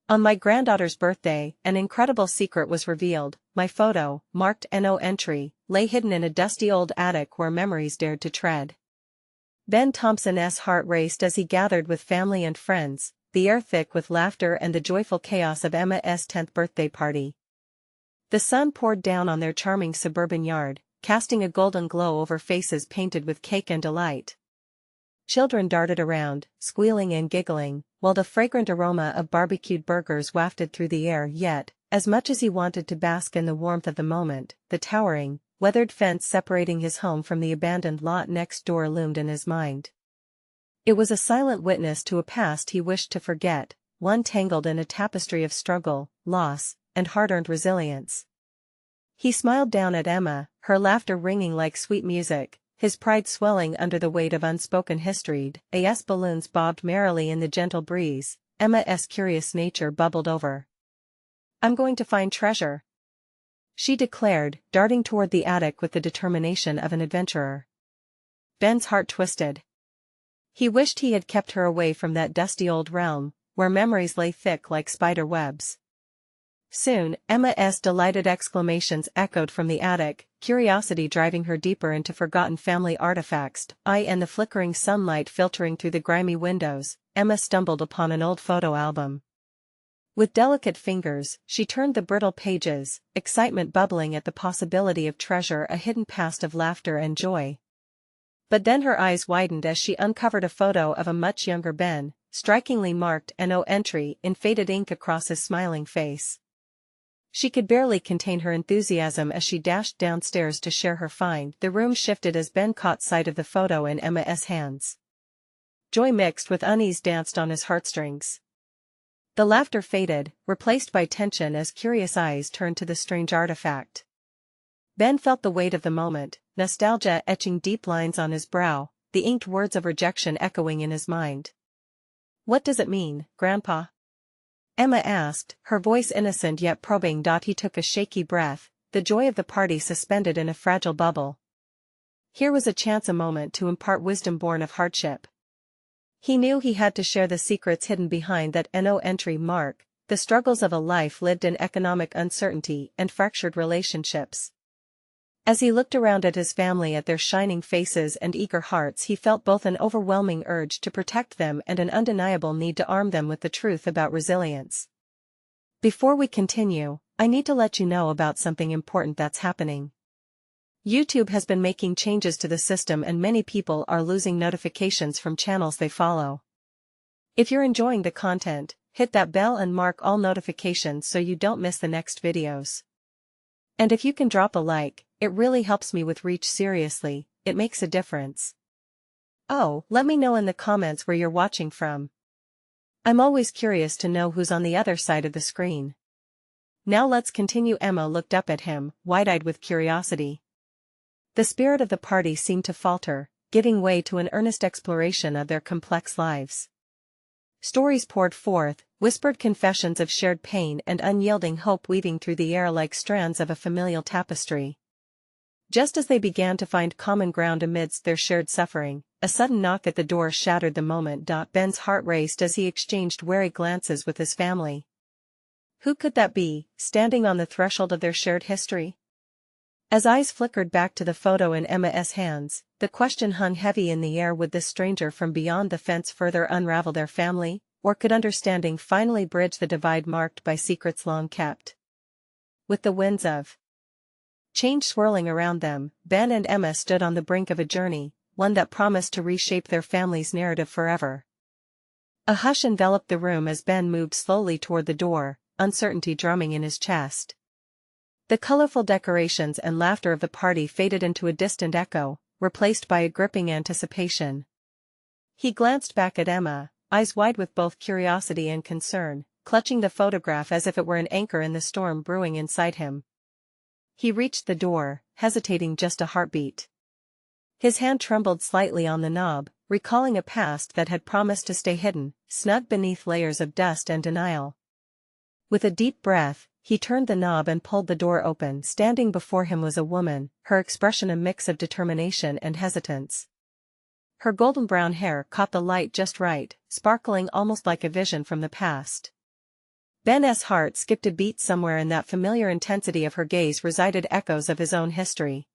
On my granddaughter's birthday, an incredible secret was revealed. My photo, marked "No entry," lay hidden in a dusty old attic where memories dared to tread. Ben Thompson's heart raced as he gathered with family and friends, the air thick with laughter and the joyful chaos of Emma's 10th birthday party. The sun poured down on their charming suburban yard, casting a golden glow over faces painted with cake and delight. Children darted around, squealing and giggling, while the fragrant aroma of barbecued burgers wafted through the air. Yet, as much as he wanted to bask in the warmth of the moment, the towering, weathered fence separating his home from the abandoned lot next door loomed in his mind. It was a silent witness to a past he wished to forget, one tangled in a tapestry of struggle, loss, and hard-earned resilience. He smiled down at Emma, her laughter ringing like sweet music, his pride swelling under the weight of unspoken history. As balloons bobbed merrily in the gentle breeze, Emma's curious nature bubbled over. "I'm going to find treasure," she declared, darting toward the attic with the determination of an adventurer. Ben's heart twisted. He wished he had kept her away from that dusty old realm, where memories lay thick like spider webs. Soon, Emma's delighted exclamations echoed from the attic, curiosity driving her deeper into forgotten family artifacts. And the flickering sunlight filtering through the grimy windows, Emma stumbled upon an old photo album. With delicate fingers, she turned the brittle pages, excitement bubbling at the possibility of treasure, a hidden past of laughter and joy. But then her eyes widened as she uncovered a photo of a much younger Ben, strikingly marked "No entry" in faded ink across his smiling face. She could barely contain her enthusiasm as she dashed downstairs to share her find. The room shifted as Ben caught sight of the photo in Emma's hands. Joy mixed with unease danced on his heartstrings. The laughter faded, replaced by tension as curious eyes turned to the strange artifact. Ben felt the weight of the moment, nostalgia etching deep lines on his brow, the inked words of rejection echoing in his mind. "What does it mean, Grandpa?" Emma asked, her voice innocent yet probing. He took a shaky breath, the joy of the party suspended in a fragile bubble. Here was a chance, a moment to impart wisdom born of hardship. He knew he had to share the secrets hidden behind that "No entry" mark, the struggles of a life lived in economic uncertainty and fractured relationships. As he looked around at his family, at their shining faces and eager hearts, he felt both an overwhelming urge to protect them and an undeniable need to arm them with the truth about resilience. Before we continue, I need to let you know about something important that's happening. YouTube has been making changes to the system and many people are losing notifications from channels they follow. If you're enjoying the content, hit that bell and mark all notifications so you don't miss the next videos. And if you can drop a like, it really helps me with reach. Seriously, it makes a difference. Oh, let me know in the comments where you're watching from. I'm always curious to know who's on the other side of the screen. Now let's continue. Emma looked up at him, wide-eyed with curiosity. The spirit of the party seemed to falter, giving way to an earnest exploration of their complex lives. Stories poured forth, whispered confessions of shared pain and unyielding hope weaving through the air like strands of a familial tapestry. Just as they began to find common ground amidst their shared suffering, a sudden knock at the door shattered the moment. Ben's heart raced as he exchanged wary glances with his family. Who could that be, standing on the threshold of their shared history? As eyes flickered back to the photo in Emma's hands, the question hung heavy in the air: would this stranger from beyond the fence further unravel their family, or could understanding finally bridge the divide marked by secrets long kept? With the winds of change swirling around them, Ben and Emma stood on the brink of a journey, one that promised to reshape their family's narrative forever. A hush enveloped the room as Ben moved slowly toward the door, uncertainty drumming in his chest. The colorful decorations and laughter of the party faded into a distant echo, replaced by a gripping anticipation. He glanced back at Emma, eyes wide with both curiosity and concern, clutching the photograph as if it were an anchor in the storm brewing inside him. He reached the door, hesitating just a heartbeat. His hand trembled slightly on the knob, recalling a past that had promised to stay hidden, snug beneath layers of dust and denial. With a deep breath, he turned the knob and pulled the door open. Standing before him was a woman, her expression a mix of determination and hesitance. Her golden brown hair caught the light just right, sparkling almost like a vision from the past. Ben's heart skipped a beat. Somewhere in that familiar intensity of her gaze resided echoes of his own history.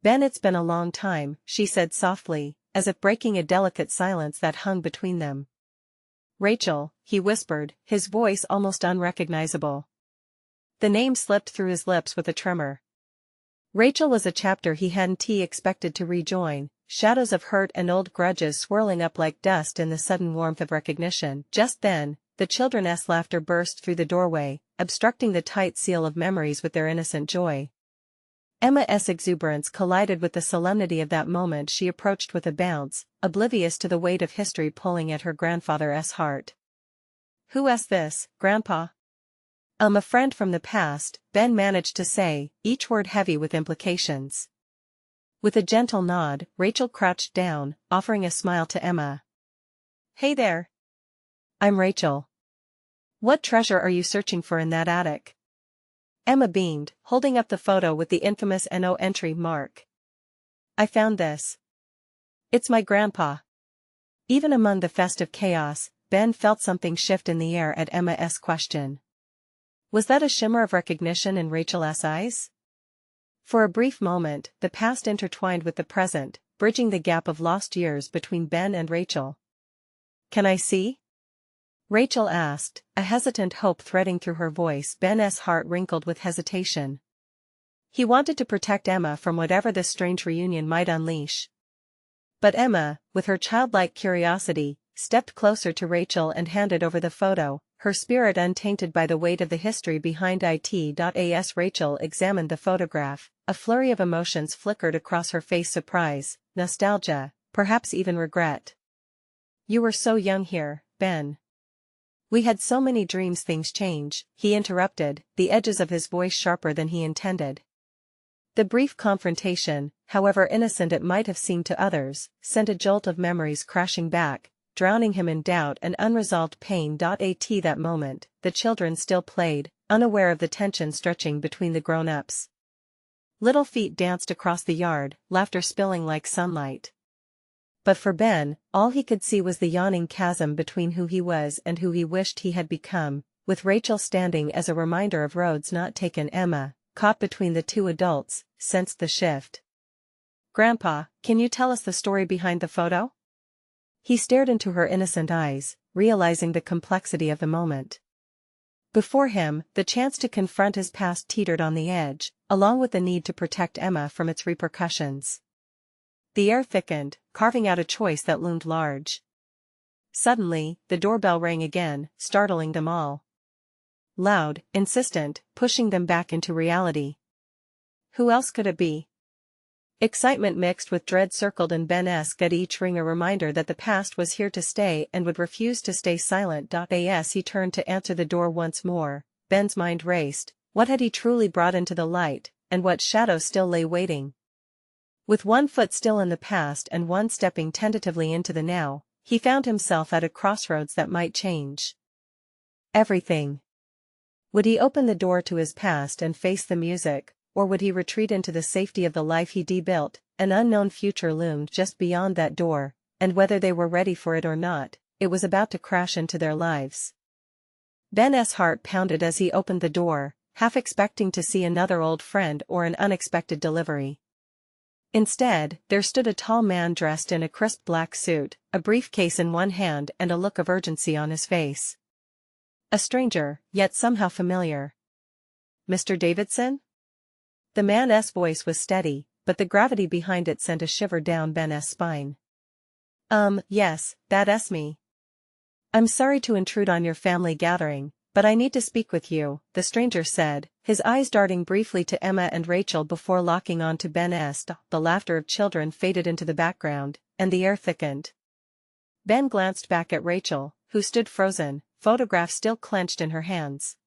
"Ben, it's been a long time," she said softly, as if breaking a delicate silence that hung between them. "Rachel," he whispered, his voice almost unrecognizable. The name slipped through his lips with a tremor. Rachel was a chapter he hadn't expected to rejoin, shadows of hurt and old grudges swirling up like dust in the sudden warmth of recognition. Just then, the children's laughter burst through the doorway, obstructing the tight seal of memories with their innocent joy. Emma's exuberance collided with the solemnity of that moment. She approached with a bounce, oblivious to the weight of history pulling at her grandfather's heart. "Who's this, Grandpa?" "A friend from the past," Ben managed to say, each word heavy with implications. With a gentle nod, Rachel crouched down, offering a smile to Emma. "Hey there. I'm Rachel. What treasure are you searching for in that attic?" Emma beamed, holding up the photo with the infamous NO entry mark. "I found this. It's my grandpa." Even among the festive chaos, Ben felt something shift in the air at Emma's question. Was that a shimmer of recognition in Rachel's eyes? For a brief moment, the past intertwined with the present, bridging the gap of lost years between Ben and Rachel. "Can I see?" Rachel asked, a hesitant hope threading through her voice. Ben's heart wrinkled with hesitation. He wanted to protect Emma from whatever this strange reunion might unleash. But Emma, with her childlike curiosity, stepped closer to Rachel and handed over the photo, her spirit untainted by the weight of the history behind it. As Rachel examined the photograph, a flurry of emotions flickered across her face: surprise, nostalgia, perhaps even regret. "You were so young here, Ben. We had so many dreams." "Things change," he interrupted, the edges of his voice sharper than he intended. The brief confrontation, however innocent it might have seemed to others, sent a jolt of memories crashing back, drowning him in doubt and unresolved pain. At that moment, the children still played, unaware of the tension stretching between the grown-ups. Little feet danced across the yard, laughter spilling like sunlight. But for Ben, all he could see was the yawning chasm between who he was and who he wished he had become, with Rachel standing as a reminder of roads not taken. Emma, caught between the two adults, sensed the shift. "Grandpa, can you tell us the story behind the photo?" He stared into her innocent eyes, realizing the complexity of the moment. Before him, the chance to confront his past teetered on the edge, along with the need to protect Emma from its repercussions. The air thickened, carving out a choice that loomed large. Suddenly, the doorbell rang again, startling them all. Loud, insistent, pushing them back into reality. Who else could it be? Excitement mixed with dread circled in Ben's gut, each ring a reminder that the past was here to stay and would refuse to stay silent. As he turned to answer the door once more, Ben's mind raced. What had he truly brought into the light, and what shadows still lay waiting? With one foot still in the past and one stepping tentatively into the now, he found himself at a crossroads that might change everything. Would he open the door to his past and face the music, or would he retreat into the safety of the life he'd built? An unknown future loomed just beyond that door, and whether they were ready for it or not, it was about to crash into their lives. Ben's heart pounded as he opened the door, half expecting to see another old friend or an unexpected delivery. Instead, there stood a tall man dressed in a crisp black suit, a briefcase in one hand and a look of urgency on his face. A stranger, yet somehow familiar. "Mr. Davidson?" The man's voice was steady, but the gravity behind it sent a shiver down Ben's spine. Yes, that's me. I'm sorry to intrude on your family gathering, but I need to speak with you," the stranger said, his eyes darting briefly to Emma and Rachel before locking on to Ben's. The laughter of children faded into the background, and the air thickened. Ben glanced back at Rachel, who stood frozen, photograph still clenched in her hands.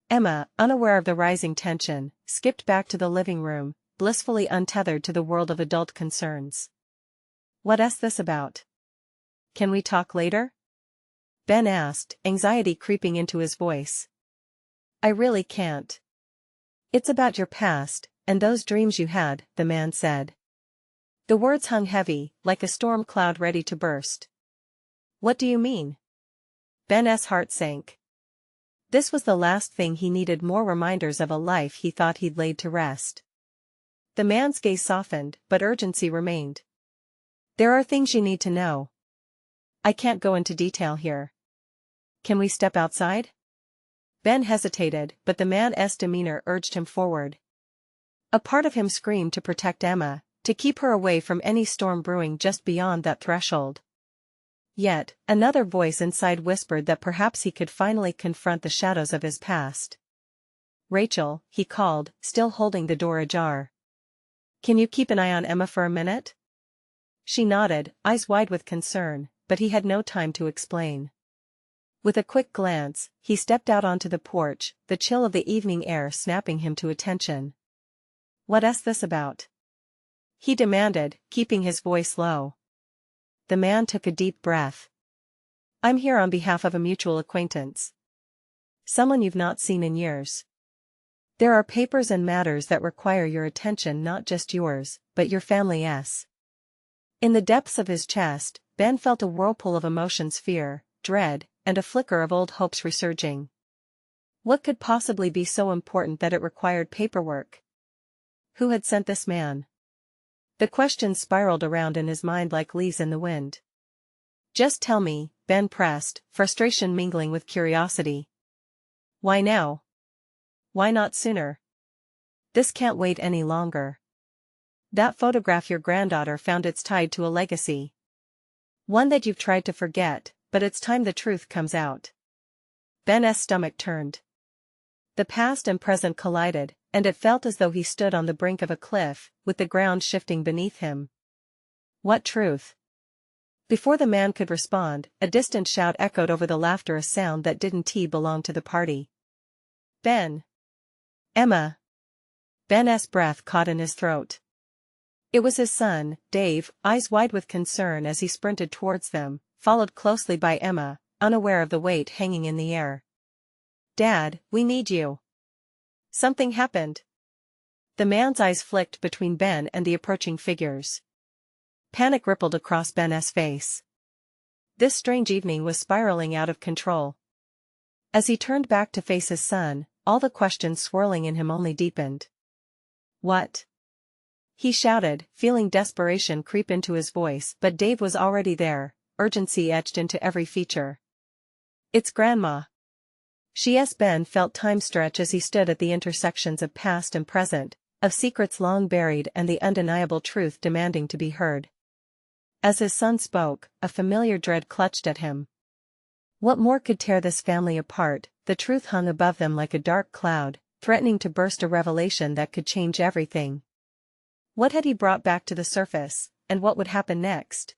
Emma, unaware of the rising tension, skipped back to the living room, blissfully untethered to the world of adult concerns. "What's this about? Can we talk later?" Ben asked, anxiety creeping into his voice. "I really can't. It's about your past, and those dreams you had," the man said. The words hung heavy, like a storm cloud ready to burst. "What do you mean?" Ben's heart sank. This was the last thing he needed, more reminders of a life he thought he'd laid to rest. The man's gaze softened, but urgency remained. There are things you need to know. I can't go into detail here. Can we step outside? Ben hesitated, but the man's demeanor urged him forward. A part of him screamed to protect Emma, to keep her away from any storm brewing just beyond that threshold. Yet, another voice inside whispered that perhaps he could finally confront the shadows of his past. Rachel, he called, still holding the door ajar. Can you keep an eye on Emma for a minute? She nodded, eyes wide with concern, but he had no time to explain. With a quick glance, he stepped out onto the porch, the chill of the evening air snapping him to attention. What's this about? He demanded, keeping his voice low. The man took a deep breath. I'm here on behalf of a mutual acquaintance. Someone you've not seen in years. There are papers and matters that require your attention, not just yours, but your family's. In the depths of his chest, Ben felt a whirlpool of emotions: fear, dread, and a flicker of old hopes resurging. What could possibly be so important that it required paperwork? Who had sent this man? The questions spiraled around in his mind like leaves in the wind. Just tell me, Ben pressed, frustration mingling with curiosity. Why now? Why not sooner? This can't wait any longer. That photograph your granddaughter found, it's tied to a legacy. One that you've tried to forget, but it's time the truth comes out. Ben's stomach turned. The past and present collided, and it felt as though he stood on the brink of a cliff, with the ground shifting beneath him. What truth? Before the man could respond, a distant shout echoed over the laughter, a sound that didn't belong to the party. Ben! Emma! Ben's breath caught in his throat. It was his son, Dave, eyes wide with concern as he sprinted towards them, followed closely by Emma, unaware of the weight hanging in the air. Dad, we need you. Something happened. The man's eyes flicked between Ben and the approaching figures. Panic rippled across Ben's face. This strange evening was spiraling out of control. As he turned back to face his son, all the questions swirling in him only deepened. What? He shouted, feeling desperation creep into his voice, but Dave was already there, urgency etched into every feature. It's Grandma. Ben felt time stretch as he stood at the intersections of past and present, of secrets long buried and the undeniable truth demanding to be heard. As his son spoke, a familiar dread clutched at him. What more could tear this family apart? The truth hung above them like a dark cloud, threatening to burst, a revelation that could change everything. What had he brought back to the surface, and what would happen next?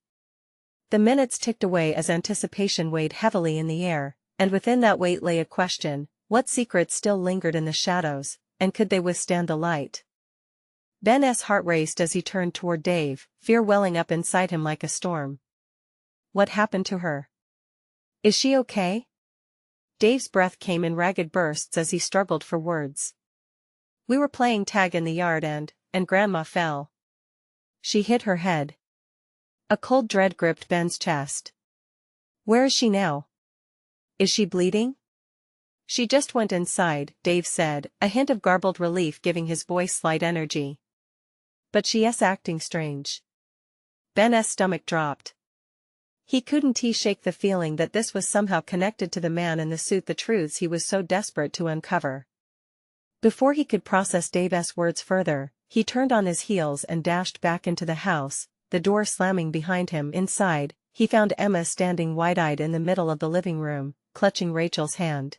The minutes ticked away as anticipation weighed heavily in the air, and within that weight lay a question: what secrets still lingered in the shadows, and could they withstand the light? Ben's heart raced as he turned toward Dave, fear welling up inside him like a storm. What happened to her? Is she okay? Dave's breath came in ragged bursts as he struggled for words. We were playing tag in the yard and Grandma fell. She hit her head. A cold dread gripped Ben's chest. Where is she now? Is she bleeding? She just went inside, Dave said, a hint of garbled relief giving his voice slight energy. But she's acting strange. Ben's stomach dropped. He couldn't shake the feeling that this was somehow connected to the man in the suit, the truths he was so desperate to uncover. Before he could process Dave's words further, he turned on his heels and dashed back into the house, the door slamming behind him. Inside, he found Emma standing wide-eyed in the middle of the living room, clutching Rachel's hand.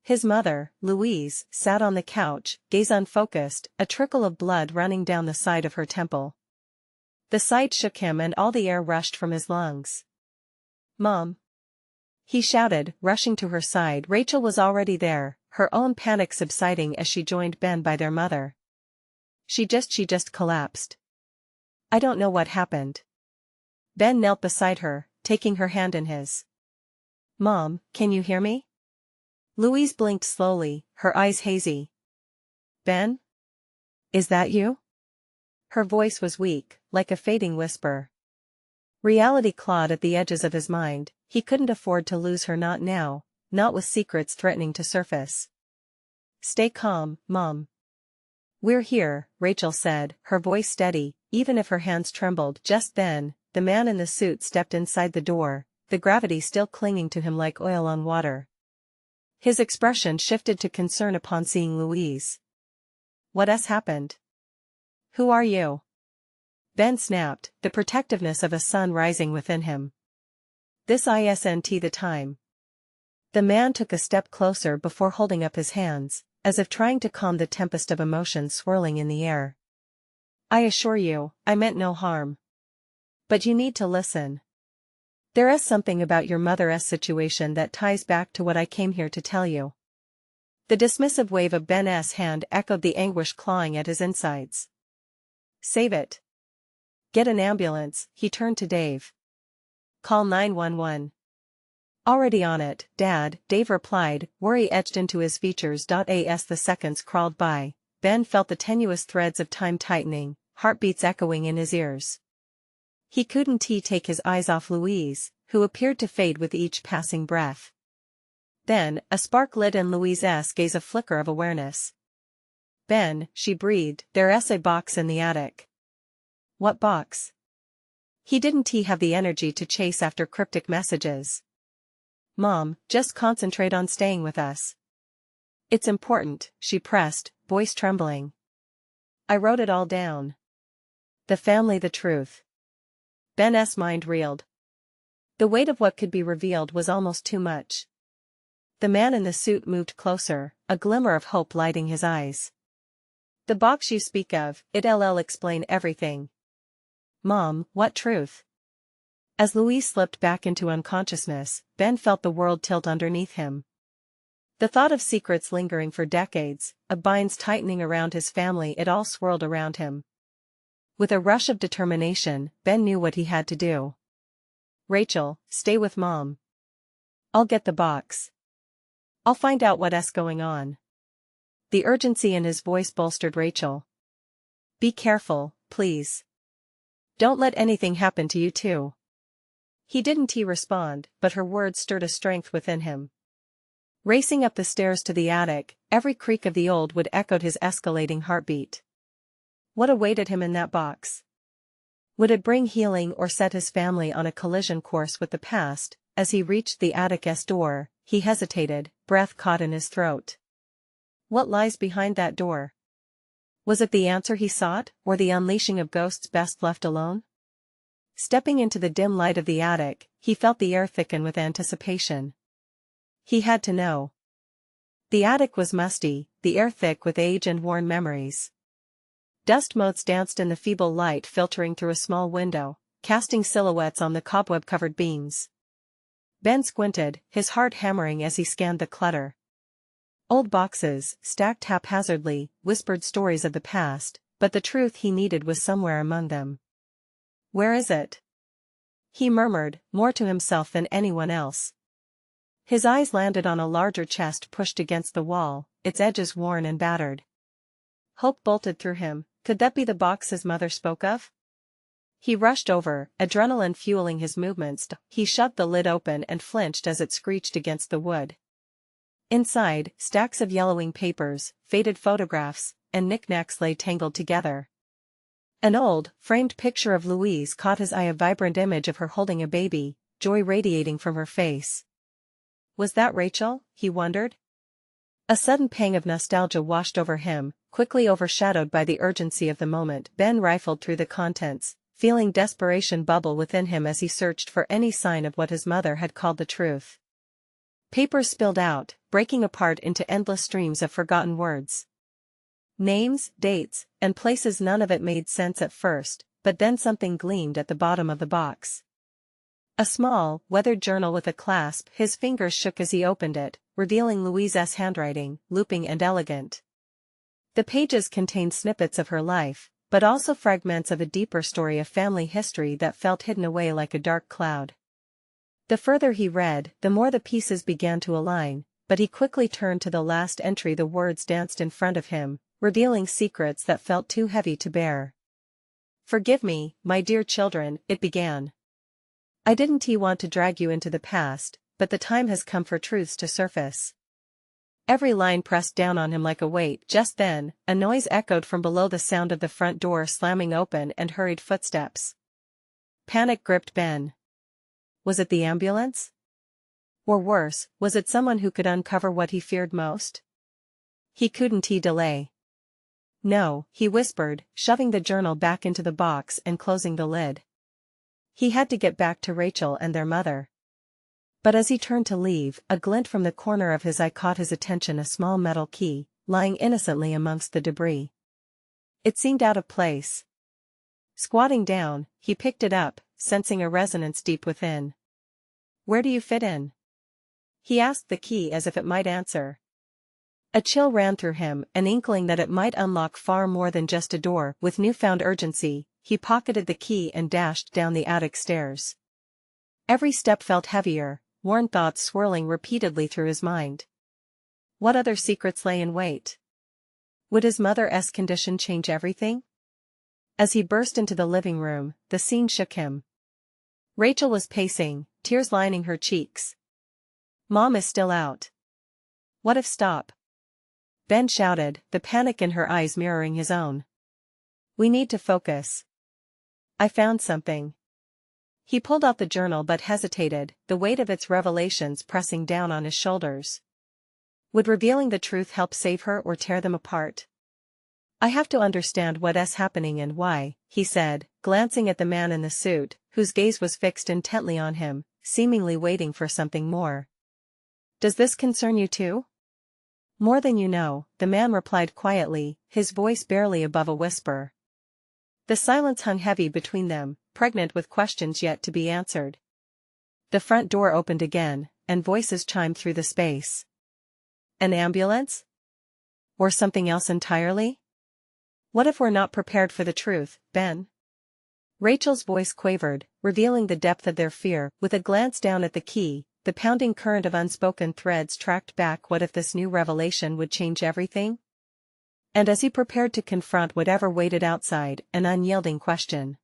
His mother, Louise, sat on the couch, gaze unfocused, a trickle of blood running down the side of her temple. The sight shook him and all the air rushed from his lungs. Mom! He shouted, rushing to her side. Rachel was already there, her own panic subsiding as she joined Ben by their mother. She just collapsed. I don't know what happened. Ben knelt beside her, taking her hand in his. Mom, can you hear me? Louise blinked slowly, her eyes hazy. Ben? Is that you? Her voice was weak, like a fading whisper. Reality clawed at the edges of his mind. He couldn't afford to lose her, not now, not with secrets threatening to surface. Stay calm, Mom. We're here, Rachel said, her voice steady, even if her hands trembled. Just then, the man in the suit stepped inside the door, the gravity still clinging to him like oil on water. His expression shifted to concern upon seeing Louise. What has happened? Who are you? Ben snapped, the protectiveness of a son rising within him. This isn't the time. The man took a step closer before holding up his hands, as if trying to calm the tempest of emotion swirling in the air. I assure you, I meant no harm. But you need to listen. There is something about your mother's situation that ties back to what I came here to tell you. The dismissive wave of Ben's hand echoed the anguish clawing at his insides. Save it. Get an ambulance, he turned to Dave. Call 911. Already on it, Dad, Dave replied, worry etched into his features. As the seconds crawled by, Ben felt the tenuous threads of time tightening, heartbeats echoing in his ears. He couldn't take his eyes off Louise, who appeared to fade with each passing breath. Then, a spark lit in Louise's gaze, a flicker of awareness. Ben, she breathed, there's a box in the attic. What box? He didn't have the energy to chase after cryptic messages. Mom, just concentrate on staying with us. It's important, she pressed, voice trembling. I wrote it all down. The family, the truth. Ben's mind reeled. The weight of what could be revealed was almost too much. The man in the suit moved closer, a glimmer of hope lighting his eyes. The box you speak of, it'll explain everything. Mom, what truth? As Louise slipped back into unconsciousness, Ben felt the world tilt underneath him. The thought of secrets lingering for decades, of binds tightening around his family, it all swirled around him. With a rush of determination, Ben knew what he had to do. Rachel, stay with Mom. I'll get the box. I'll find out what's going on. The urgency in his voice bolstered Rachel. Be careful, please. Don't let anything happen to you too. He didn't respond, but her words stirred a strength within him. Racing up the stairs to the attic, every creak of the old wood echoed his escalating heartbeat. What awaited him in that box? Would it bring healing or set his family on a collision course with the past? As he reached the attic's door, he hesitated, breath caught in his throat. What lies behind that door? Was it the answer he sought, or the unleashing of ghosts best left alone? Stepping into the dim light of the attic, he felt the air thicken with anticipation. He had to know. The attic was musty, the air thick with age and worn memories. Dust motes danced in the feeble light filtering through a small window, casting silhouettes on the cobweb-covered beams. Ben squinted, his heart hammering as he scanned the clutter. Old boxes, stacked haphazardly, whispered stories of the past, but the truth he needed was somewhere among them. Where is it? He murmured, more to himself than anyone else. His eyes landed on a larger chest pushed against the wall, its edges worn and battered. Hope bolted through him. Could that be the box his mother spoke of? He rushed over, adrenaline fueling his movements. He shoved the lid open and flinched as it screeched against the wood. Inside, stacks of yellowing papers, faded photographs, and knickknacks lay tangled together. An old, framed picture of Louise caught his eye, a vibrant image of her holding a baby, joy radiating from her face. Was that Rachel, he wondered? A sudden pang of nostalgia washed over him, quickly overshadowed by the urgency of the moment. Ben rifled through the contents, feeling desperation bubble within him as he searched for any sign of what his mother had called the truth. Papers spilled out, breaking apart into endless streams of forgotten words. Names, dates, and places. None of it made sense at first, but then something gleamed at the bottom of the box. A small, weathered journal with a clasp. His fingers shook as he opened it, revealing Louise's handwriting, looping and elegant. The pages contained snippets of her life, but also fragments of a deeper story of family history that felt hidden away like a dark cloud. The further he read, the more the pieces began to align, but he quickly turned to the last entry. The words danced in front of him, revealing secrets that felt too heavy to bear. Forgive me, my dear children, it began. I didn't want to drag you into the past, but the time has come for truths to surface. Every line pressed down on him like a weight. Just then, a noise echoed from below, the sound of the front door slamming open and hurried footsteps. Panic gripped Ben. Was it the ambulance? Or worse, was it someone who could uncover what he feared most? He couldn't delay. No, he whispered, shoving the journal back into the box and closing the lid. He had to get back to Rachel and their mother. But as he turned to leave, a glint from the corner of his eye caught his attention, a small metal key, lying innocently amongst the debris. It seemed out of place. Squatting down, he picked it up, sensing a resonance deep within. "Where do you fit in?" he asked the key as if it might answer. A chill ran through him, an inkling that it might unlock far more than just a door. With newfound urgency, he pocketed the key and dashed down the attic stairs. Every step felt heavier, worn thoughts swirling repeatedly through his mind. What other secrets lay in wait? Would his mother's condition change everything? As he burst into the living room, the scene shook him. Rachel was pacing, tears lining her cheeks. "Mom is still out." "What if stop?" Ben shouted, the panic in her eyes mirroring his own. "We need to focus. I found something." He pulled out the journal but hesitated, the weight of its revelations pressing down on his shoulders. Would revealing the truth help save her or tear them apart? "I have to understand what's happening and why," he said, glancing at the man in the suit, whose gaze was fixed intently on him, seemingly waiting for something more. "Does this concern you too?" "More than you know," the man replied quietly, his voice barely above a whisper. The silence hung heavy between them, pregnant with questions yet to be answered. The front door opened again, and voices chimed through the space. "An ambulance? Or something else entirely? What if we're not prepared for the truth, Ben?" Rachel's voice quavered, revealing the depth of their fear. With a glance down at the key, the pounding current of unspoken threads tracked back. What if this new revelation would change everything? And as he prepared to confront whatever waited outside, an unyielding question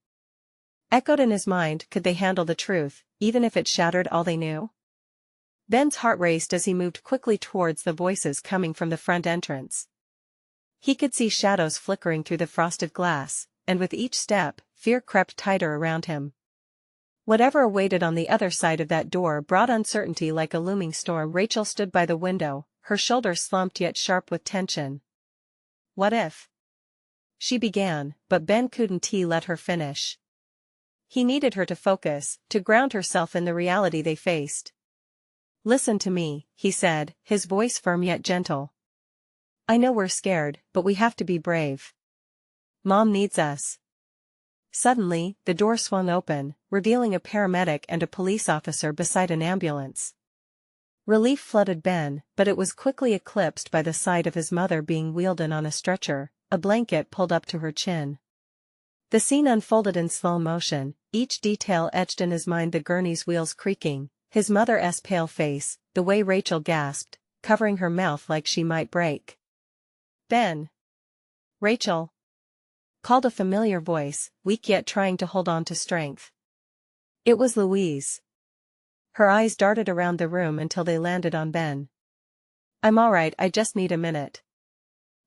echoed in his mind: could they handle the truth, even if it shattered all they knew? Ben's heart raced as he moved quickly towards the voices coming from the front entrance. He could see shadows flickering through the frosted glass, and with each step, fear crept tighter around him. Whatever awaited on the other side of that door brought uncertainty like a looming storm. Rachel stood by the window, her shoulders slumped yet sharp with tension. "What if?" she began, but Ben couldn't let her finish. He needed her to focus, to ground herself in the reality they faced. "Listen to me," he said, his voice firm yet gentle. "I know we're scared, but we have to be brave. Mom needs us." Suddenly, the door swung open, revealing a paramedic and a police officer beside an ambulance. Relief flooded Ben, but it was quickly eclipsed by the sight of his mother being wheeled in on a stretcher, a blanket pulled up to her chin. The scene unfolded in slow motion, each detail etched in his mind: the gurney's wheels creaking, his mother's pale face, the way Rachel gasped, covering her mouth like she might break. "Ben!" "Rachel!" called a familiar voice, weak yet trying to hold on to strength. It was Louise. Her eyes darted around the room until they landed on Ben. "I'm all right, I just need a minute."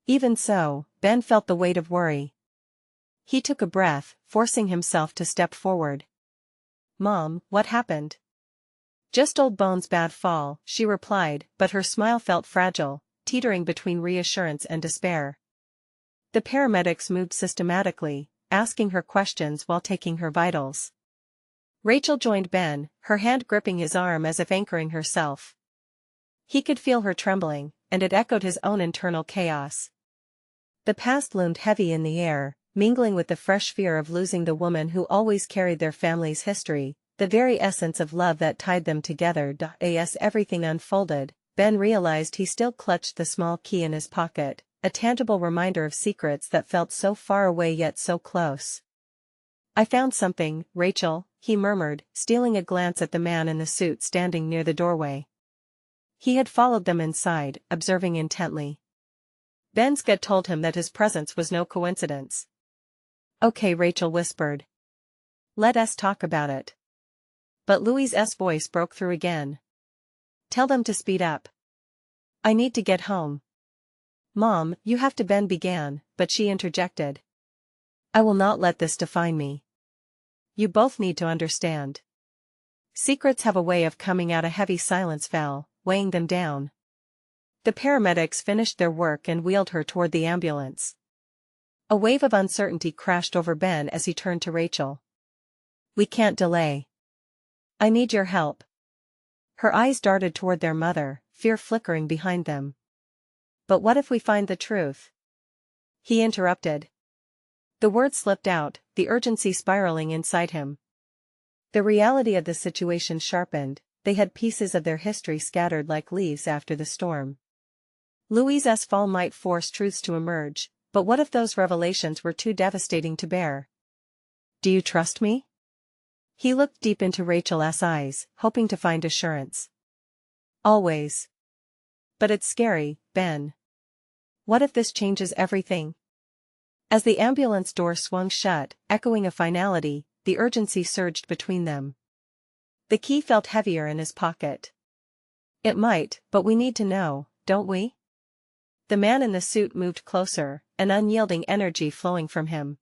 Even so, Ben felt the weight of worry. He took a breath, forcing himself to step forward. "Mom, what happened?" "Just old Bones' bad fall," she replied, but her smile felt fragile, teetering between reassurance and despair. The paramedics moved systematically, asking her questions while taking her vitals. Rachel joined Ben, her hand gripping his arm as if anchoring herself. He could feel her trembling, and it echoed his own internal chaos. The past loomed heavy in the air, mingling with the fresh fear of losing the woman who always carried their family's history, the very essence of love that tied them together. As everything unfolded, Ben realized he still clutched the small key in his pocket, a tangible reminder of secrets that felt so far away yet so close. "I found something, Rachel," he murmured, stealing a glance at the man in the suit standing near the doorway. He had followed them inside, observing intently. Ben's gut told him that his presence was no coincidence. "Okay," Rachel whispered. "Let us talk about it." But Louise's voice broke through again. Tell them to speed up. I need to get home. Mom, you have to, Ben began, but she interjected. I will not let this define me. You both need to understand. Secrets have a way of coming out. A heavy silence fell, weighing them down. The paramedics finished their work and wheeled her toward the ambulance. A wave of uncertainty crashed over Ben as he turned to Rachel. We can't delay. I need your help. Her eyes darted toward their mother, fear flickering behind them. But what if we find the truth? He interrupted. The words slipped out, the urgency spiraling inside him. The reality of the situation sharpened. They had pieces of their history scattered like leaves after the storm. Louise's fall might force truths to emerge, but what if those revelations were too devastating to bear? Do you trust me? He looked deep into Rachel's eyes, hoping to find assurance. Always. But it's scary, Ben. What if this changes everything? As the ambulance door swung shut, echoing a finality, the urgency surged between them. The key felt heavier in his pocket. It might, but we need to know, don't we? The man in the suit moved closer, an unyielding energy flowing from him.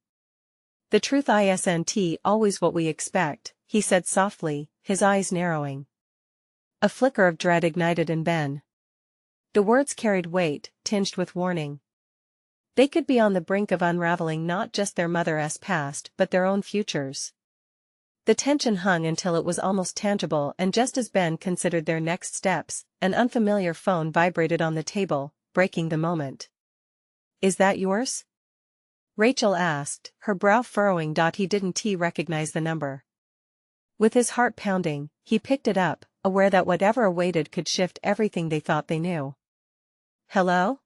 The truth isn't always what we expect, he said softly, his eyes narrowing. A flicker of dread ignited in Ben. The words carried weight, tinged with warning. They could be on the brink of unraveling not just their mother's past but their own futures. The tension hung until it was almost tangible, and just as Ben considered their next steps, an unfamiliar phone vibrated on the table, breaking the moment. Is that yours? Rachel asked, her brow furrowing. He didn't recognize the number. With his heart pounding, he picked it up, aware that whatever awaited could shift everything they thought they knew. Hello?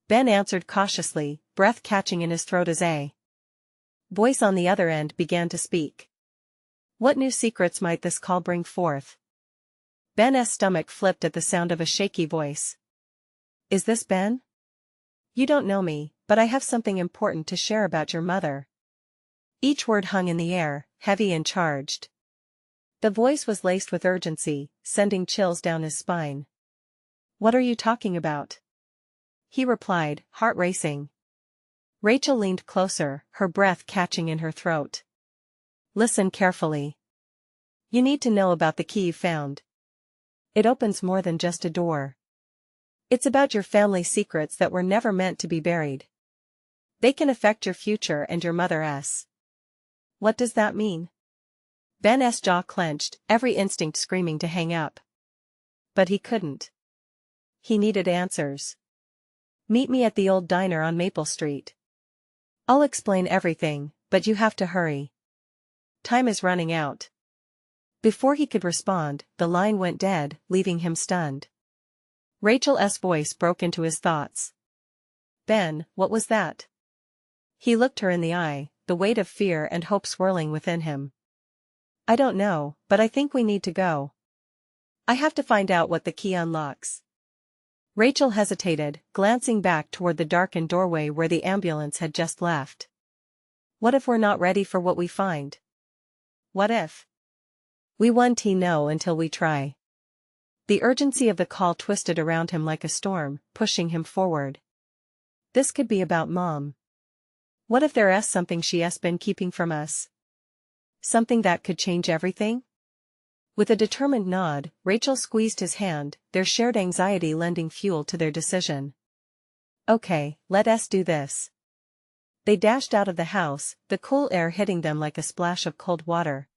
Ben answered cautiously, breath catching in his throat as a voice on the other end began to speak. What new secrets might this call bring forth? Ben's stomach flipped at the sound of a shaky voice. Is this Ben? You don't know me, but I have something important to share about your mother. Each word hung in the air, heavy and charged. The voice was laced with urgency, sending chills down his spine. What are you talking about? He replied, heart racing. Rachel leaned closer, her breath catching in her throat. Listen carefully. You need to know about the key you found. It opens more than just a door. It's about your family secrets that were never meant to be buried. They can affect your future and your mother's. What does that mean? Ben's jaw clenched, every instinct screaming to hang up. But he couldn't. He needed answers. Meet me at the old diner on Maple Street. I'll explain everything, but you have to hurry. Time is running out. Before he could respond, the line went dead, leaving him stunned. Rachel's voice broke into his thoughts. Ben, what was that? He looked her in the eye, the weight of fear and hope swirling within him. I don't know, but I think we need to go. I have to find out what the key unlocks. Rachel hesitated, glancing back toward the darkened doorway where the ambulance had just left. What if we're not ready for what we find? What if? We won't know until we try. The urgency of the call twisted around him like a storm, pushing him forward. This could be about Mom. What if there's something she's been keeping from us? Something that could change everything? With a determined nod, Rachel squeezed his hand, their shared anxiety lending fuel to their decision. Okay, let us do this. They dashed out of the house, the cool air hitting them like a splash of cold water.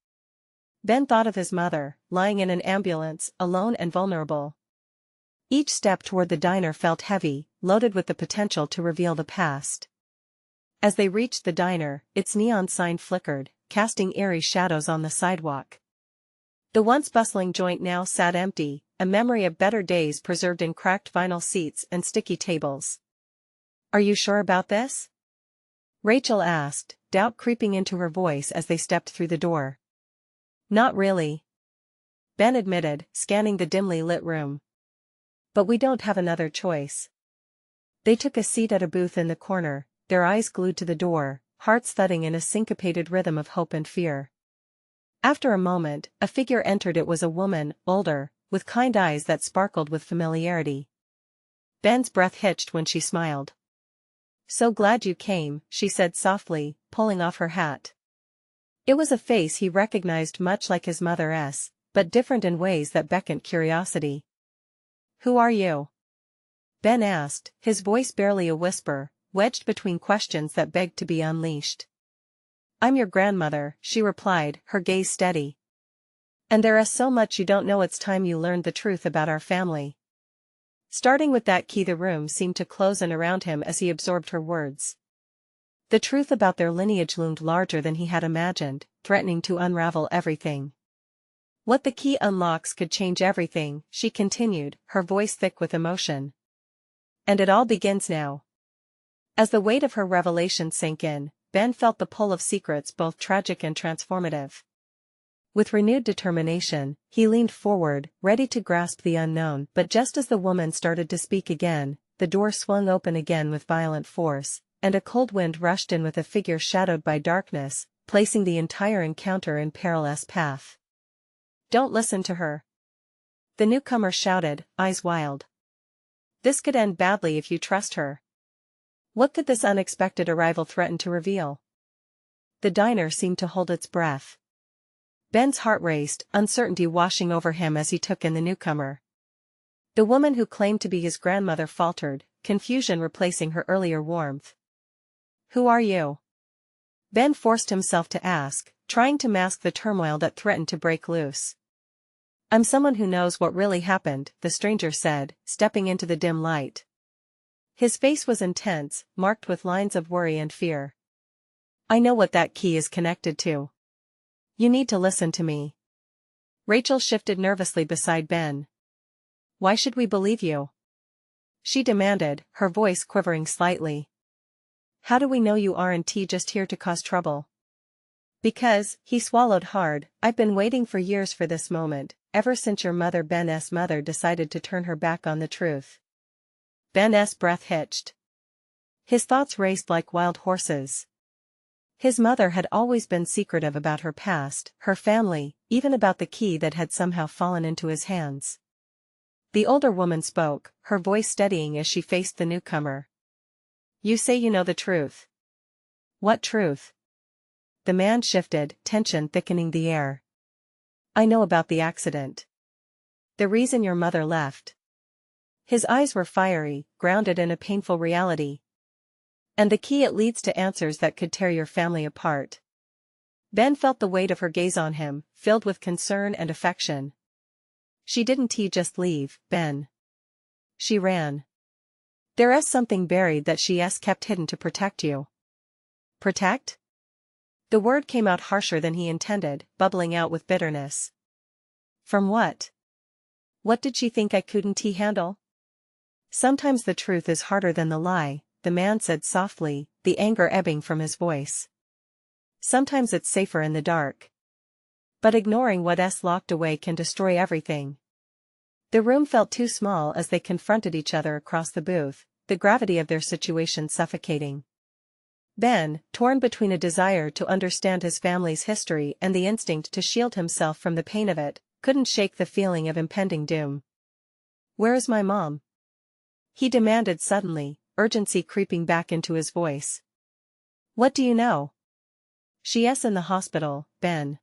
Ben thought of his mother, lying in an ambulance, alone and vulnerable. Each step toward the diner felt heavy, loaded with the potential to reveal the past. As they reached the diner, its neon sign flickered, casting eerie shadows on the sidewalk. The once bustling joint now sat empty, a memory of better days preserved in cracked vinyl seats and sticky tables. Are you sure about this? Rachel asked, doubt creeping into her voice as they stepped through the door. Not really. Ben admitted, scanning the dimly lit room. But we don't have another choice. They took a seat at a booth in the corner, their eyes glued to the door, hearts thudding in a syncopated rhythm of hope and fear. After a moment, a figure entered. It was a woman, older, with kind eyes that sparkled with familiarity. Ben's breath hitched when she smiled. "So glad you came," she said softly, pulling off her hat. It was a face he recognized much like his mother's, but different in ways that beckoned curiosity. "Who are you?" Ben asked, his voice barely a whisper, wedged between questions that begged to be unleashed. "I'm your grandmother," she replied, her gaze steady. "And there is so much you don't know. It's time you learned the truth about our family." Starting with that key, the room seemed to close in around him as he absorbed her words. The truth about their lineage loomed larger than he had imagined, threatening to unravel everything. "What the key unlocks could change everything," she continued, her voice thick with emotion. "And it all begins now." As the weight of her revelation sank in, Ben felt the pull of secrets both tragic and transformative. With renewed determination, he leaned forward, ready to grasp the unknown, but just as the woman started to speak again, the door swung open again with violent force, and a cold wind rushed in with a figure shadowed by darkness, placing the entire encounter in perilous path. "Don't listen to her," the newcomer shouted, eyes wild. "This could end badly if you trust her." What could this unexpected arrival threaten to reveal? The diner seemed to hold its breath. Ben's heart raced, uncertainty washing over him as he took in the newcomer. The woman who claimed to be his grandmother faltered, confusion replacing her earlier warmth. "Who are you?" Ben forced himself to ask, trying to mask the turmoil that threatened to break loose. "I'm someone who knows what really happened," the stranger said, stepping into the dim light. His face was intense, marked with lines of worry and fear. "I know what that key is connected to. You need to listen to me." Rachel shifted nervously beside Ben. "Why should we believe you?" she demanded, her voice quivering slightly. "How do we know you aren't just here to cause trouble?" "Because," he swallowed hard, "I've been waiting for years for this moment, ever since your mother Ben's mother decided to turn her back on the truth." Ben's breath hitched. His thoughts raced like wild horses. His mother had always been secretive about her past, her family, even about the key that had somehow fallen into his hands. The older woman spoke, her voice steadying as she faced the newcomer. "You say you know the truth." "What truth?" The man shifted, tension thickening the air. "I know about the accident. The reason your mother left." His eyes were fiery, grounded in a painful reality. "And the key, it leads to answers that could tear your family apart." Ben felt the weight of her gaze on him, filled with concern and affection. "She didn't just leave, Ben. She ran. There's something buried that she's kept hidden to protect you." "Protect?" The word came out harsher than he intended, bubbling out with bitterness. "From what? What did she think I couldn't handle?" "Sometimes the truth is harder than the lie," the man said softly, the anger ebbing from his voice. "Sometimes it's safer in the dark. But ignoring what's locked away can destroy everything." The room felt too small as they confronted each other across the booth, the gravity of their situation suffocating. Ben, torn between a desire to understand his family's history and the instinct to shield himself from the pain of it, couldn't shake the feeling of impending doom. "Where is my mom?" he demanded suddenly, urgency creeping back into his voice. "What do you know?" "She's in the hospital, Ben.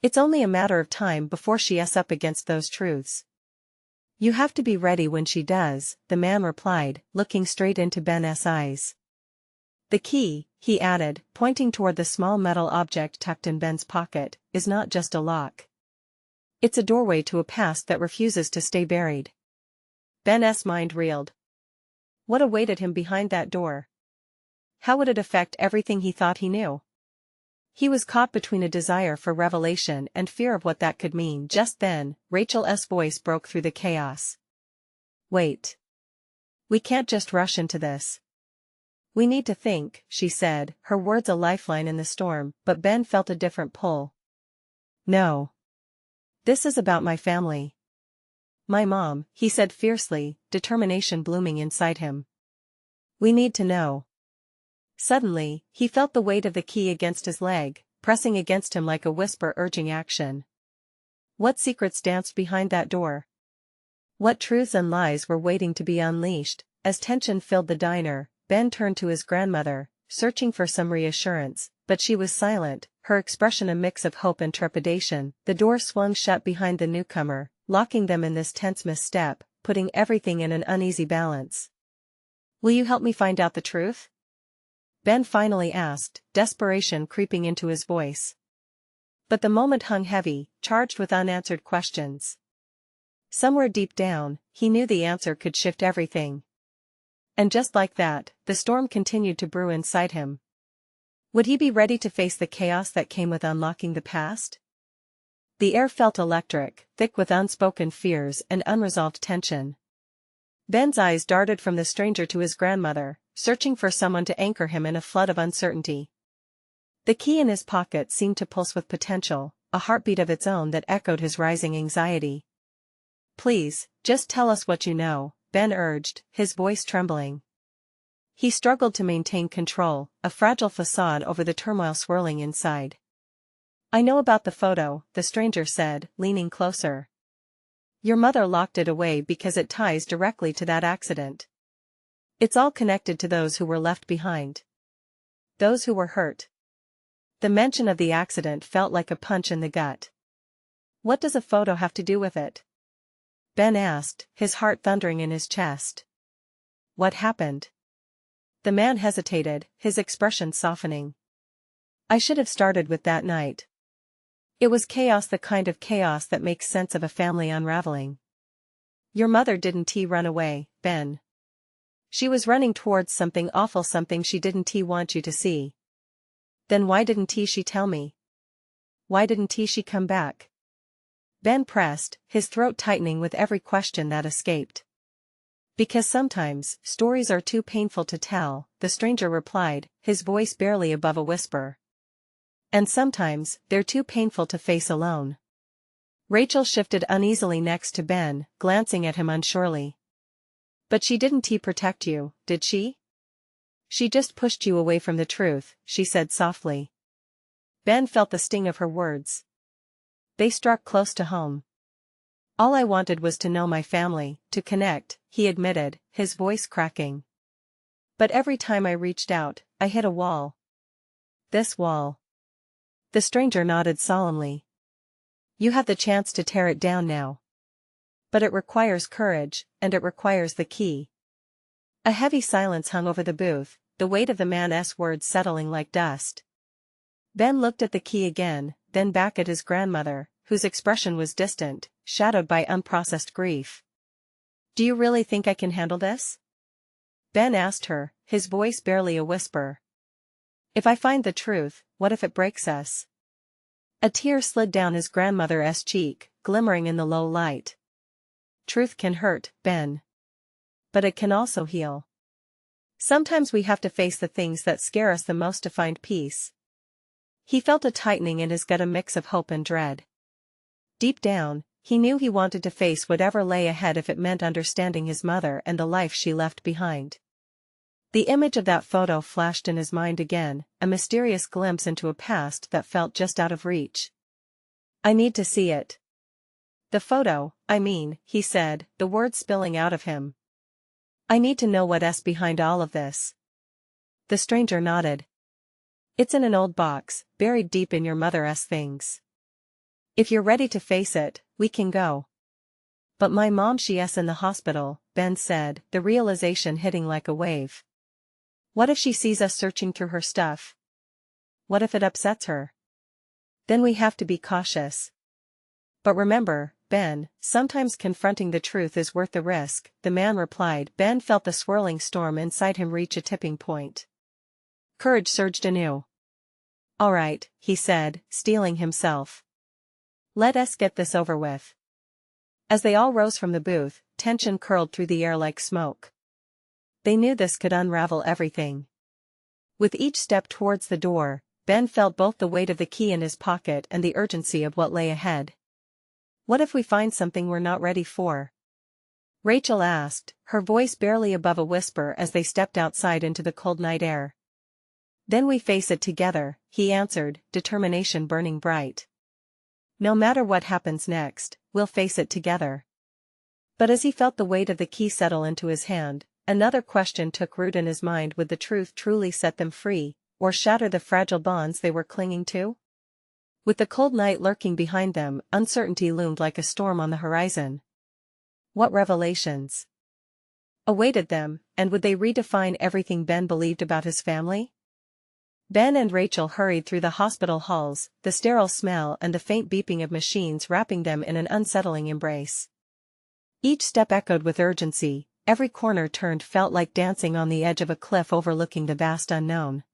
It's only a matter of time before she's up against those truths." "You have to be ready when she does," the man replied, looking straight into Ben's eyes. "The key," he added, pointing toward the small metal object tucked in Ben's pocket, "is not just a lock. It's a doorway to a past that refuses to stay buried." Ben's mind reeled. What awaited him behind that door? How would it affect everything he thought he knew? He was caught between a desire for revelation and fear of what that could mean. Just then, Rachel's voice broke through the chaos. "Wait. We can't just rush into this. We need to think," she said, her words a lifeline in the storm, but Ben felt a different pull. "No. This is about my family. My mom," he said fiercely, determination blooming inside him. "We need to know." Suddenly, he felt the weight of the key against his leg, pressing against him like a whisper urging action. What secrets danced behind that door? What truths and lies were waiting to be unleashed? As tension filled the diner, Ben turned to his grandmother, searching for some reassurance, but she was silent, her expression a mix of hope and trepidation. The door swung shut behind the newcomer, locking them in this tense misstep, putting everything in an uneasy balance. "Will you help me find out the truth?" Ben finally asked, desperation creeping into his voice. But the moment hung heavy, charged with unanswered questions. Somewhere deep down, he knew the answer could shift everything. And just like that, the storm continued to brew inside him. Would he be ready to face the chaos that came with unlocking the past? The air felt electric, thick with unspoken fears and unresolved tension. Ben's eyes darted from the stranger to his grandmother, searching for someone to anchor him in a flood of uncertainty. The key in his pocket seemed to pulse with potential, a heartbeat of its own that echoed his rising anxiety. "Please, just tell us what you know," Ben urged, his voice trembling. He struggled to maintain control, a fragile facade over the turmoil swirling inside. "I know about the photo," the stranger said, leaning closer. "Your mother locked it away because it ties directly to that accident. It's all connected to those who were left behind. Those who were hurt." The mention of the accident felt like a punch in the gut. "What does a photo have to do with it?" Ben asked, his heart thundering in his chest. "What happened?" The man hesitated, his expression softening. "I should have started with that night. It was chaos, the kind of chaos that makes sense of a family unraveling. Your mother didn't run away, Ben. She was running towards something awful, something she didn't want you to see. Then why didn't she tell me? Why didn't she come back?" Ben pressed, his throat tightening with every question that escaped. "Because sometimes, stories are too painful to tell," the stranger replied, his voice barely above a whisper. "And sometimes, they're too painful to face alone." Rachel shifted uneasily next to Ben, glancing at him unsurely. "But she didn't protect you, did she?" "She just pushed you away from the truth," she said softly. Ben felt the sting of her words. They struck close to home. "All I wanted was to know my family, to connect," he admitted, his voice cracking. "But every time I reached out, I hit a wall. This wall." The stranger nodded solemnly. "You have the chance to tear it down now. But it requires courage, and it requires the key." A heavy silence hung over the booth, the weight of the man's words settling like dust. Ben looked at the key again, then back at his grandmother, whose expression was distant, shadowed by unprocessed grief. "Do you really think I can handle this?" Ben asked her, his voice barely a whisper. "If I find the truth, what if it breaks us?" A tear slid down his grandmother's cheek, glimmering in the low light. "Truth can hurt, Ben. But it can also heal. Sometimes we have to face the things that scare us the most to find peace." He felt a tightening in his gut, a mix of hope and dread. Deep down, he knew he wanted to face whatever lay ahead if it meant understanding his mother and the life she left behind. The image of that photo flashed in his mind again, a mysterious glimpse into a past that felt just out of reach. "I need to see it." "The photo, I mean," he said, the words spilling out of him. "I need to know what's behind all of this." The stranger nodded. "It's in an old box, buried deep in your mother's things. If you're ready to face it, we can go." "But my mom, she's in the hospital," Ben said, the realization hitting like a wave. "What if she sees us searching through her stuff? What if it upsets her? Then we have to be cautious." "But remember, Ben, sometimes confronting the truth is worth the risk," the man replied. Ben felt the swirling storm inside him reach a tipping point. Courage surged anew. "All right," he said, steeling himself. "Let us get this over with." As they all rose from the booth, tension curled through the air like smoke. They knew this could unravel everything. With each step towards the door, Ben felt both the weight of the key in his pocket and the urgency of what lay ahead. "What if we find something we're not ready for?" Rachel asked, her voice barely above a whisper as they stepped outside into the cold night air. "Then we face it together," he answered, determination burning bright. No matter what happens next, we'll face it together. But as he felt the weight of the key settle into his hand, another question took root in his mind: would the truth truly set them free, or shatter the fragile bonds they were clinging to? With the cold night lurking behind them, uncertainty loomed like a storm on the horizon. What revelations awaited them, and would they redefine everything Ben believed about his family? Ben and Rachel hurried through the hospital halls, the sterile smell and the faint beeping of machines wrapping them in an unsettling embrace. Each step echoed with urgency, every corner turned felt like dancing on the edge of a cliff overlooking the vast unknown.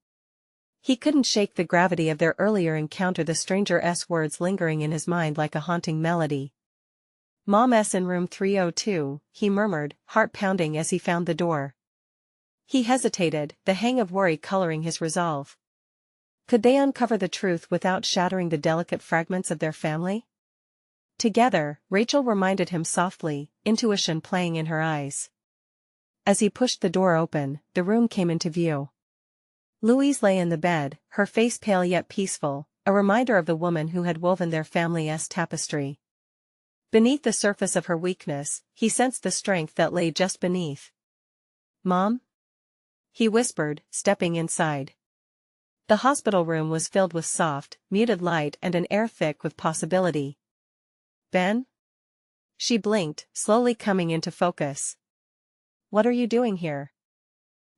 He couldn't shake the gravity of their earlier encounter, the stranger's words lingering in his mind like a haunting melody. "Mom's in room 302, he murmured, heart pounding as he found the door. He hesitated, the hang of worry coloring his resolve. Could they uncover the truth without shattering the delicate fragments of their family? Together, Rachel reminded him softly, intuition playing in her eyes. As he pushed the door open, the room came into view. Louise lay in the bed, her face pale yet peaceful, a reminder of the woman who had woven their family's tapestry. Beneath the surface of her weakness, he sensed the strength that lay just beneath. "Mom?" he whispered, stepping inside. The hospital room was filled with soft, muted light and an air thick with possibility. "Ben?" She blinked, slowly coming into focus. "What are you doing here?"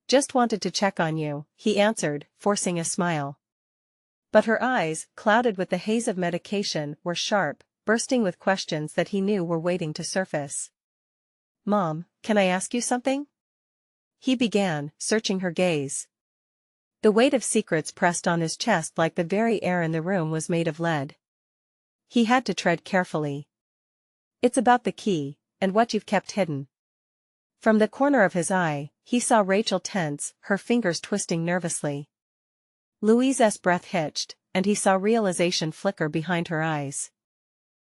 "Just wanted to check on you," he answered, forcing a smile. But her eyes, clouded with the haze of medication, were sharp, bursting with questions that he knew were waiting to surface. "Mom, can I ask you something?" he began, searching her gaze. The weight of secrets pressed on his chest like the very air in the room was made of lead. He had to tread carefully. "It's about the key, and what you've kept hidden." From the corner of his eye, he saw Rachel tense, her fingers twisting nervously. Louise's breath hitched, and he saw realization flicker behind her eyes.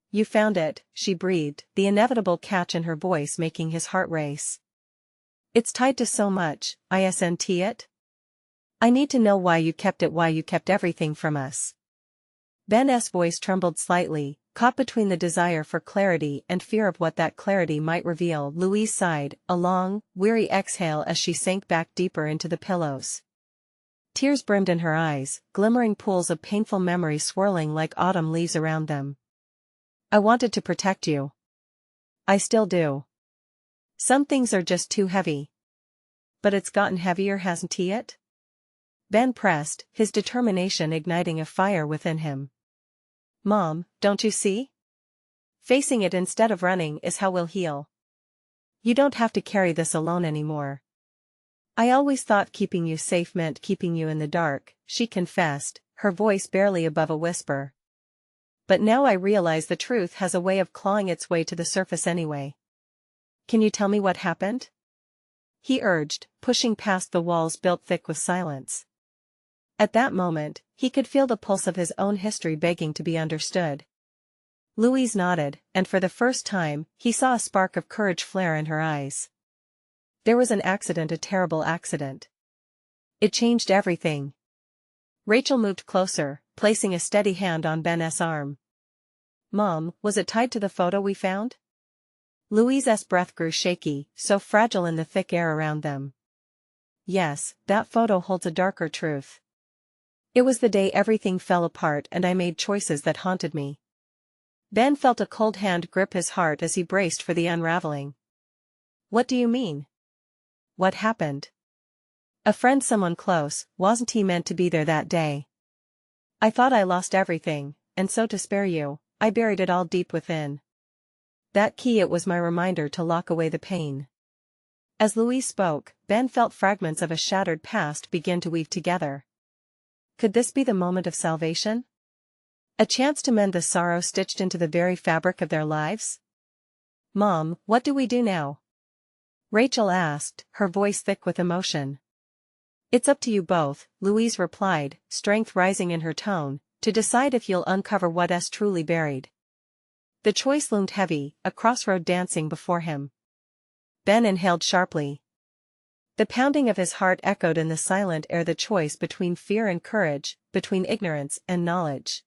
"You found it," she breathed, the inevitable catch in her voice making his heart race. "It's tied to so much, isn't it? I need to know why you kept it, why you kept everything from us." Ben's voice trembled slightly, caught between the desire for clarity and fear of what that clarity might reveal. Louise sighed, a long, weary exhale as she sank back deeper into the pillows. Tears brimmed in her eyes, glimmering pools of painful memory swirling like autumn leaves around them. "I wanted to protect you. I still do. Some things are just too heavy. But it's gotten heavier, hasn't it?" Ben pressed, his determination igniting a fire within him. "Mom, don't you see? Facing it instead of running is how we'll heal. You don't have to carry this alone anymore." "I always thought keeping you safe meant keeping you in the dark," she confessed, her voice barely above a whisper. "But now I realize the truth has a way of clawing its way to the surface anyway. Can you tell me what happened?" he urged, pushing past the walls built thick with silence. At that moment, he could feel the pulse of his own history begging to be understood. Louise nodded, and for the first time, he saw a spark of courage flare in her eyes. "There was an accident, a terrible accident. It changed everything." Rachel moved closer, placing a steady hand on Ben's arm. "Mom, was it tied to the photo we found?" Louise's breath grew shaky, so fragile in the thick air around them. "Yes, that photo holds a darker truth. It was the day everything fell apart and I made choices that haunted me." Ben felt a cold hand grip his heart as he braced for the unraveling. "What do you mean? What happened?" "A friend, someone close, wasn't he meant to be there that day? I thought I lost everything, and so to spare you, I buried it all deep within. That key, it was my reminder to lock away the pain." As Louise spoke, Ben felt fragments of a shattered past begin to weave together. Could this be the moment of salvation? A chance to mend the sorrow stitched into the very fabric of their lives? "Mom, what do we do now?" Rachel asked, her voice thick with emotion. "It's up to you both," Louise replied, strength rising in her tone, "to decide if you'll uncover what's truly buried." The choice loomed heavy, a crossroad dancing before him. Ben inhaled sharply. The pounding of his heart echoed in the silent air, the choice between fear and courage, between ignorance and knowledge.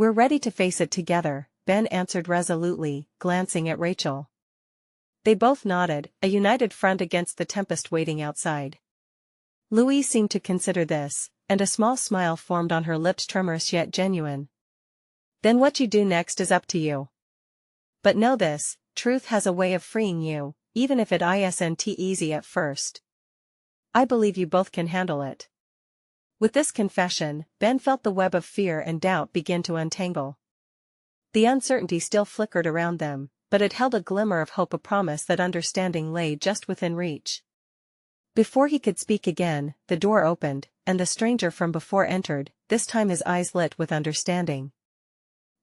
We're ready to face it together, Ben answered resolutely, glancing at Rachel. They both nodded, a united front against the tempest waiting outside. Louise seemed to consider this, and a small smile formed on her lips, tremorous yet genuine. Then what you do next is up to you. But know this, truth has a way of freeing you, even if it isn't easy at first. I believe you both can handle it. With this confession, Ben felt the web of fear and doubt begin to untangle. The uncertainty still flickered around them, but it held a glimmer of hope, a promise that understanding lay just within reach. Before he could speak again, the door opened, and the stranger from before entered, this time his eyes lit with understanding.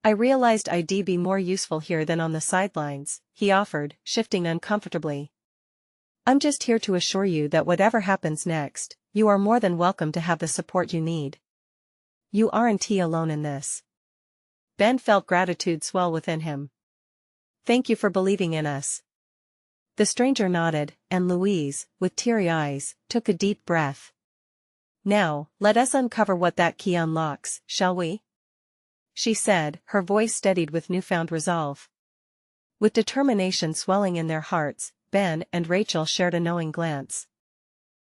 I realized I'd be more useful here than on the sidelines, he offered, shifting uncomfortably. I'm just here to assure you that whatever happens next, you are more than welcome to have the support you need. You aren't alone in this. Ben felt gratitude swell within him. Thank you for believing in us. The stranger nodded, and Louise, with teary eyes, took a deep breath. Now, let us uncover what that key unlocks, shall we? She said, her voice steadied with newfound resolve. With determination swelling in their hearts, Ben and Rachel shared a knowing glance.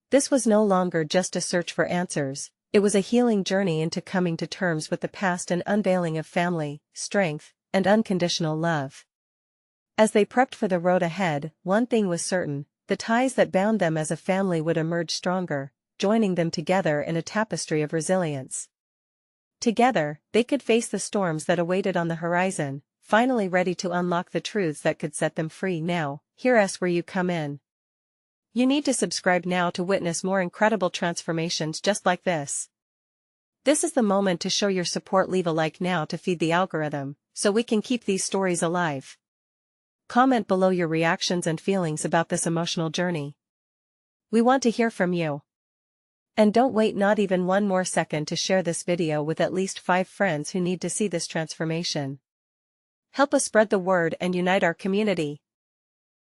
This was no longer just a search for answers, it was a healing journey into coming to terms with the past and unveiling of family, strength, and unconditional love. As they prepped for the road ahead, one thing was certain, the ties that bound them as a family would emerge stronger, joining them together in a tapestry of resilience. Together, they could face the storms that awaited on the horizon, finally ready to unlock the truths that could set them free. Now, here's where you come in. You need to subscribe now to witness more incredible transformations just like this. This is the moment to show your support. Leave a like now to feed the algorithm, so we can keep these stories alive. Comment below your reactions and feelings about this emotional journey. We want to hear from you. And don't wait not even one more second to share this video with at least 5 friends who need to see this transformation. Help us spread the word and unite our community.